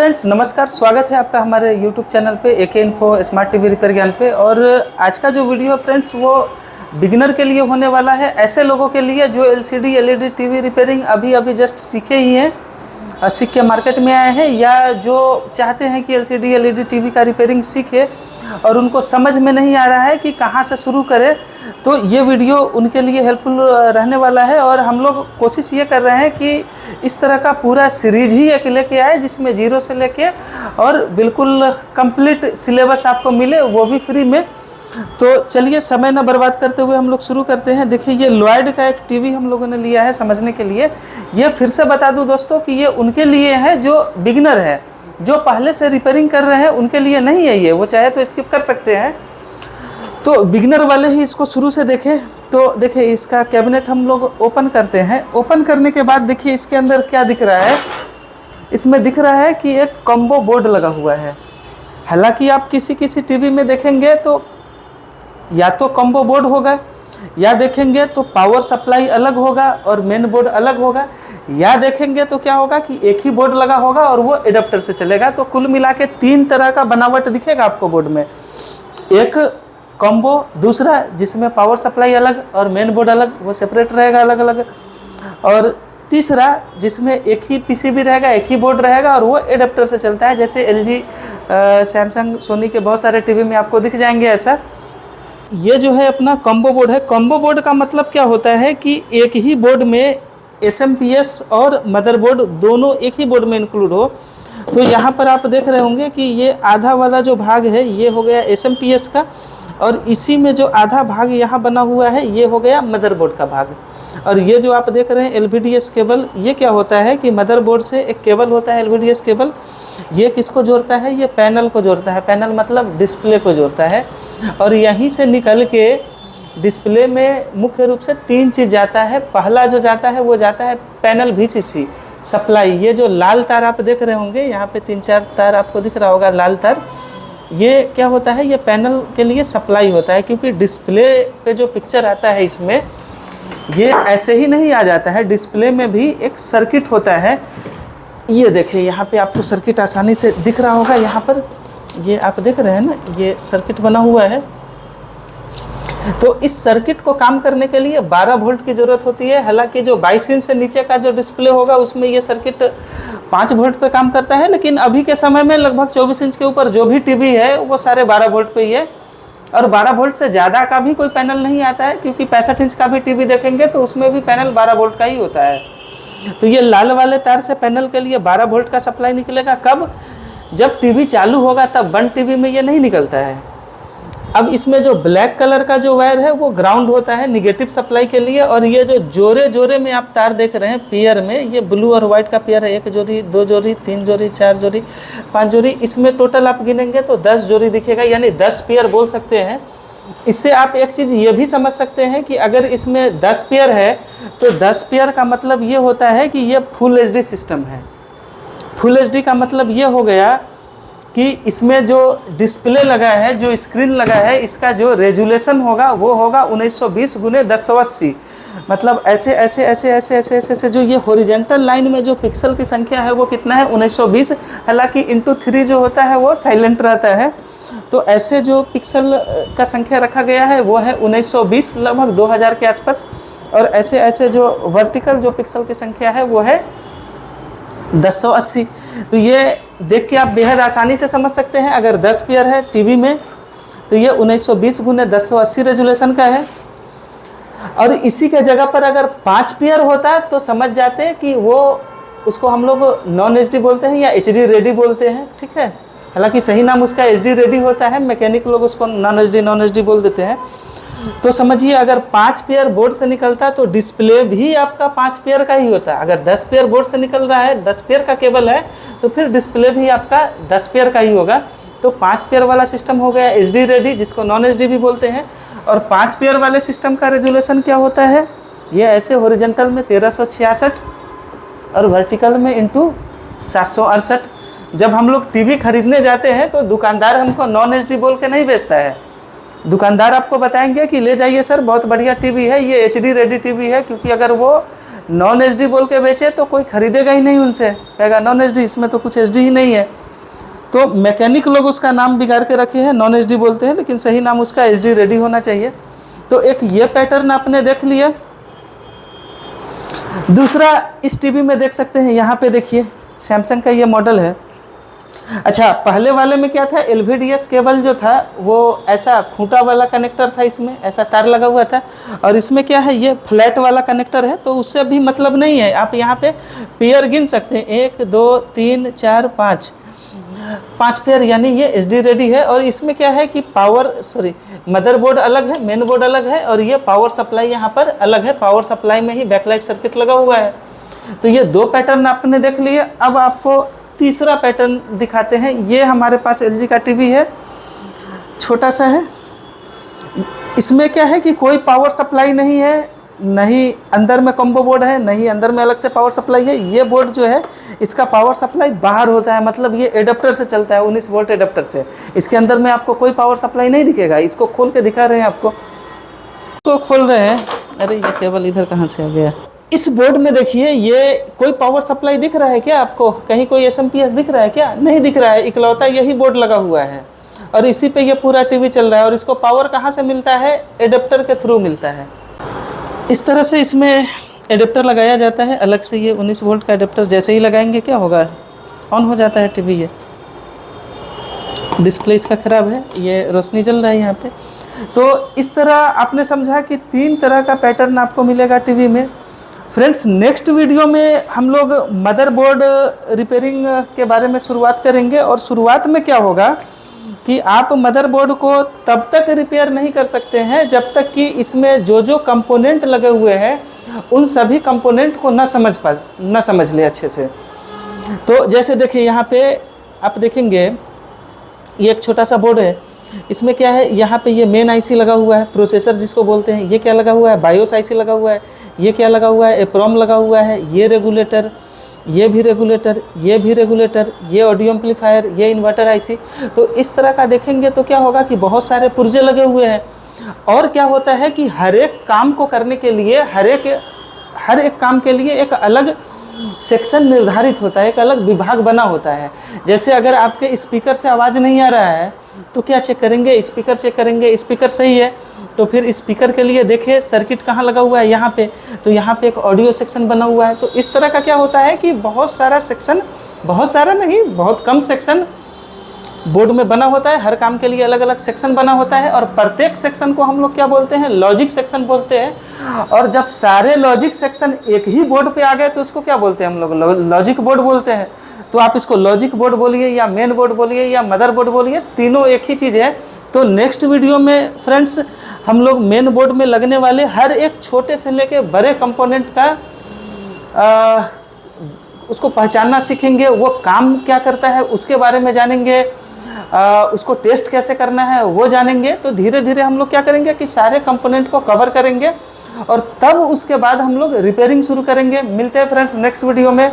Friends नमस्कार, स्वागत है आपका हमारे YouTube चैनल पे एके इन्फो स्मार्ट टीवी रिपेयर ज्ञान पे। और आज का जो वीडियो फ्रेंड्स वो बिगिनर के लिए होने वाला है, ऐसे लोगों के लिए जो LCD LED टीवी रिपेयरिंग अभी जस्ट सीखे ही हैं, सीख के मार्केट में आए हैं, या जो चाहते हैं कि LCD LED टीवी का रिपेयरिंग सीखे और उनको समझ में नहीं आ रहा है कि कहाँ से शुरू करें। तो ये वीडियो उनके लिए हेल्पफुल रहने वाला है। और हम लोग कोशिश ये कर रहे हैं कि इस तरह का पूरा सीरीज ही एक लेके आए, जिसमें जीरो से लेके और बिल्कुल कंप्लीट सिलेबस आपको मिले, वो भी फ्री में। तो चलिए समय न बर्बाद करते हुए हम लोग शुरू करते हैं। देखिए, ये लॉयड का एक टीवी हम लोगों ने लिया है समझने के लिए। ये फिर से बता दूं दोस्तों कि ये उनके लिए है जो बिगिनर है, जो पहले से रिपेयरिंग कर रहे हैं, उनके लिए नहीं है ये। वो चाहे तो स्किप कर सकते हैं, तो बिगिनर वाले ही इसको शुरू से देखें। तो देखिए, इसका कैबिनेट हम लोग ओपन करते हैं। ओपन करने के बाद देखिए इसके अंदर क्या दिख रहा है। इसमें दिख रहा है कि एक कॉम्बो बोर्ड लगा हुआ है। हालांकि आप किसी टीवी में देखेंगे तो या तो कॉम्बो बोर्ड होगा, या देखेंगे तो पावर सप्लाई अलग होगा और मेन बोर्ड अलग होगा, या देखेंगे तो क्या होगा कि एक ही बोर्ड लगा होगा और वो एडाप्टर से चलेगा। तो कुल मिला के 3 तरह का बनावट दिखेगा आपको बोर्ड में। एक कॉम्बो, दूसरा जिसमें पावर सप्लाई अलग और मेन बोर्ड अलग, वो सेपरेट रहेगा अलग अलग, और तीसरा जिसमें एक ही पीसीबी रहेगा, एक ही बोर्ड रहेगा और वो एडाप्टर से चलता है। जैसे LG, सैमसंग, सोनी के बहुत सारे टीवी में आपको दिख जाएंगे ऐसा। ये जो है अपना कॉम्बो बोर्ड है। कॉम्बो बोर्ड का मतलब क्या होता है कि एक ही बोर्ड में SMPS और मदरबोर्ड दोनों एक ही बोर्ड में इंक्लूड हो। तो यहाँ पर आप देख रहे होंगे कि ये आधा वाला जो भाग है ये हो गया SMPS का, और इसी में जो आधा भाग यहाँ बना हुआ है ये हो गया मदरबोर्ड का भाग। और ये जो आप देख रहे हैं LVDS केबल, ये क्या होता है कि मदरबोर्ड से एक केबल होता है LVDS केबल। ये किसको जोड़ता है? ये पैनल को जोड़ता है। पैनल मतलब डिस्प्ले को जोड़ता है। और यहीं से निकल के डिस्प्ले में मुख्य रूप से 3 चीज़ जाता है। पहला जो जाता है वो जाता है पैनल VCC सप्लाई। ये जो लाल तार आप देख रहे होंगे, यहाँ पे 3-4 तार आपको दिख रहा होगा लाल तार, ये क्या होता है? ये पैनल के लिए सप्लाई होता है। क्योंकि डिस्प्ले पे जो पिक्चर आता है इसमें ये ऐसे ही नहीं आ जाता है, डिस्प्ले में भी एक सर्किट होता है। ये देखिए यहाँ पे आपको सर्किट आसानी से दिख रहा होगा। यहाँ पर ये आप देख रहे हैं ना, ये सर्किट बना हुआ है। तो इस सर्किट को काम करने के लिए 12 वोल्ट की ज़रूरत होती है। हालांकि जो 22 इंच से नीचे का जो डिस्प्ले होगा उसमें ये सर्किट 5 वोल्ट पे काम करता है। लेकिन अभी के समय में लगभग 24 इंच के ऊपर जो भी टीवी है वो सारे 12 वोल्ट पे ही है। और 12 वोल्ट से ज़्यादा का भी कोई पैनल नहीं आता है, क्योंकि 65 इंच का भी टीवी देखेंगे तो उसमें भी पैनल 12 वोल्ट का ही होता है। तो ये लाल वाले तार से पैनल के लिए 12 वोल्ट का सप्लाई निकलेगा। कब? जब टीवी चालू होगा तब। बंद टीवी में ये नहीं निकलता है। अब इसमें जो ब्लैक कलर का जो वायर है वो ग्राउंड होता है निगेटिव सप्लाई के लिए। और ये जो जोरे में आप तार देख रहे हैं पेयर में, ये ब्लू और वाइट का पेयर है। 1 जोड़ी, 2 जोड़ी, 3 जोड़ी, 4 जोड़ी, 5 जोड़ी, इसमें टोटल आप गिनेंगे तो 10 जोड़ी दिखेगा, यानी 10 पेयर बोल सकते हैं। इससे आप एक चीज़ ये भी समझ सकते हैं कि अगर इसमें 10 पेयर है तो 10 पेयर का मतलब ये होता है कि ये फुल HD सिस्टम है। फुल HD का मतलब ये हो गया कि इसमें जो डिस्प्ले लगा है, जो स्क्रीन लगा है, इसका जो रेजुलेशन होगा वो होगा 1920 × 1080। मतलब ऐसे जो ये हॉरिजेंटल लाइन में जो पिक्सल की संख्या है वो कितना है? 1920। हालांकि इंटू 3 जो होता है वो साइलेंट रहता है। तो ऐसे जो पिक्सल का संख्या रखा गया है वो है 1920, लगभग 2000 के आसपास। और ऐसे जो वर्टिकल जो पिक्सल की संख्या है वो है 1080। तो ये देख के आप बेहद आसानी से समझ सकते हैं, अगर 10 पेयर है टीवी में तो ये 1920 × 1080 रेजुलेशन का है। और इसी के जगह पर अगर 5 पेयर होता तो समझ जाते कि वो, उसको हम लोग नॉन HD बोलते हैं या HD रेडी बोलते हैं, ठीक है। हालांकि सही नाम उसका HD रेडी होता है, मैकेनिक लोग उसको नॉन HD बोल देते हैं। तो समझिए, अगर 5 पेयर बोर्ड से निकलता तो डिस्प्ले भी आपका 5 पेयर का ही होता। अगर 10 पेयर बोर्ड से निकल रहा है, 10 पेयर का केबल है, तो फिर डिस्प्ले भी आपका 10 पेयर का ही होगा। तो 5 पेयर वाला सिस्टम हो गया HD रेडी, जिसको नॉन HD भी बोलते हैं। और 5 पेयर वाले सिस्टम का रेजुलेशन क्या होता है? ये ऐसे हॉरिजॉन्टल में 1366 और वर्टिकल में इंटू 768। जब हम लोग टीवी खरीदने जाते हैं तो दुकानदार हमको नॉन HD बोल के नहीं बेचता है। दुकानदार आपको बताएंगे कि ले जाइए सर, बहुत बढ़िया टीवी है, ये HD रेडी टीवी है। क्योंकि अगर वो नॉन HD बोल के बेचे तो कोई खरीदेगा ही नहीं उनसे, कहेगा नॉन HD, इसमें तो कुछ HD ही नहीं है। तो मैकेनिक लोग उसका नाम बिगाड़ के रखे हैं, नॉन एचडी बोलते हैं, लेकिन सही नाम उसका एचडी रेडी होना चाहिए। तो एक ये पैटर्न आपने देख लिया। दूसरा इस टीवी में देख सकते हैं, यहाँ पे देखिए सैमसंग का ये मॉडल है। अच्छा, पहले वाले में क्या था, एलवीडीएस केबल जो था वो ऐसा खूंटा वाला कनेक्टर था, इसमें ऐसा तार लगा हुआ था, और इसमें क्या है, ये फ्लैट वाला कनेक्टर है, तो उससे भी मतलब नहीं है। आप यहाँ पे पेयर गिन सकते हैं, 1 2 3 4 5 पेयर, यानी ये एचडी रेडी है। और इसमें क्या है कि मदरबोर्ड अलग है, मेन बोर्ड अलग है, और ये पावर सप्लाई यहाँ पर अलग है। पावर सप्लाई में ही बैकलाइट सर्किट लगा हुआ है। तो ये 2 पैटर्न आपने देख लिए। अब आपको तीसरा पैटर्न दिखाते हैं। ये हमारे पास एलजी का टीवी है, छोटा सा है। इसमें क्या है कि कोई पावर सप्लाई नहीं है, नहीं अंदर में कॉम्बो बोर्ड है, नहीं अंदर में अलग से पावर सप्लाई है। ये बोर्ड जो है इसका पावर सप्लाई बाहर होता है, मतलब ये एडाप्टर से चलता है, 19 वोल्ट एडाप्टर से। इसके अंदर में आपको कोई पावर सप्लाई नहीं दिखेगा। इसको खोल के दिखा रहे हैं आपको, तो खोल रहे हैं। अरे ये केबल इधर कहाँ से आ गया। इस बोर्ड में देखिए, ये कोई पावर सप्लाई दिख रहा है क्या आपको? कहीं कोई एसएमपीएस दिख रहा है क्या? नहीं दिख रहा है, इकलौता यही बोर्ड लगा हुआ है, और इसी पे ये पूरा टीवी चल रहा है। और इसको पावर कहाँ से मिलता है? एडाप्टर के थ्रू मिलता है। इस तरह से इसमें एडाप्टर लगाया जाता है अलग से। ये 19 वोल्ट का एडाप्टर जैसे ही लगाएंगे क्या होगा, ऑन हो जाता है टीवी। ये डिस्प्ले इसका ख़राब है, ये रोशनी जल रहा है यहाँ पे। तो इस तरह आपने समझा कि 3 तरह का पैटर्न आपको मिलेगा टीवी में। फ्रेंड्स, नेक्स्ट वीडियो में हम लोग मदरबोर्ड रिपेयरिंग के बारे में शुरुआत करेंगे। और शुरुआत में क्या होगा कि आप मदरबोर्ड को तब तक रिपेयर नहीं कर सकते हैं जब तक कि इसमें जो जो कंपोनेंट लगे हुए हैं उन सभी कंपोनेंट को न समझ ले अच्छे से। तो जैसे देखिए यहाँ पे आप देखेंगे, ये एक छोटा सा बोर्ड है। इसमें क्या है, यहाँ पे ये मेन आईसी लगा हुआ है, प्रोसेसर जिसको बोलते हैं। ये क्या लगा हुआ है, बायोस आईसी लगा हुआ है। ये क्या लगा हुआ है, एप्रोम लगा हुआ है। ये रेगुलेटर, ये भी रेगुलेटर, ये भी रेगुलेटर, ये ऑडियो एम्पलीफायर, ये इन्वर्टर आईसी। तो इस तरह का देखेंगे तो क्या होगा कि बहुत सारे पुर्जे लगे हुए हैं। और क्या होता है कि हर एक काम को करने के लिए, हर एक काम के लिए एक अलग सेक्शन निर्धारित होता है, एक अलग विभाग बना होता है। जैसे अगर आपके स्पीकर से आवाज़ नहीं आ रहा है तो क्या चेक करेंगे, स्पीकर चेक करेंगे। स्पीकर सही है तो फिर स्पीकर के लिए देखिए सर्किट कहाँ लगा हुआ है, यहाँ पे। तो यहाँ पे एक ऑडियो सेक्शन बना हुआ है। तो इस तरह का क्या होता है कि बहुत सारा सेक्शन, बहुत सारा नहीं, बहुत कम सेक्शन बोर्ड में बना होता है। हर काम के लिए अलग अलग सेक्शन बना होता है, और प्रत्येक सेक्शन को हम लोग क्या बोलते हैं, लॉजिक सेक्शन बोलते हैं। और जब सारे लॉजिक सेक्शन एक ही बोर्ड पे आ गए तो उसको क्या बोलते हैं हम लोग, लॉजिक बोर्ड बोलते हैं। तो आप इसको लॉजिक बोर्ड बोलिए या मेन बोर्ड बोलिए या मदर बोर्ड बोलिए, तीनों एक ही चीज़ है। तो नेक्स्ट वीडियो में फ्रेंड्स हम लोग मेन बोर्ड में लगने वाले हर एक छोटे से लेके बड़े कंपोनेंट का उसको पहचानना सीखेंगे। वो काम क्या करता है उसके बारे में जानेंगे, उसको टेस्ट कैसे करना है वो जानेंगे। तो धीरे धीरे हम लोग क्या करेंगे कि सारे कंपोनेंट को कवर करेंगे, और तब उसके बाद हम लोग रिपेयरिंग शुरू करेंगे। मिलते हैं फ्रेंड्स नेक्स्ट वीडियो में।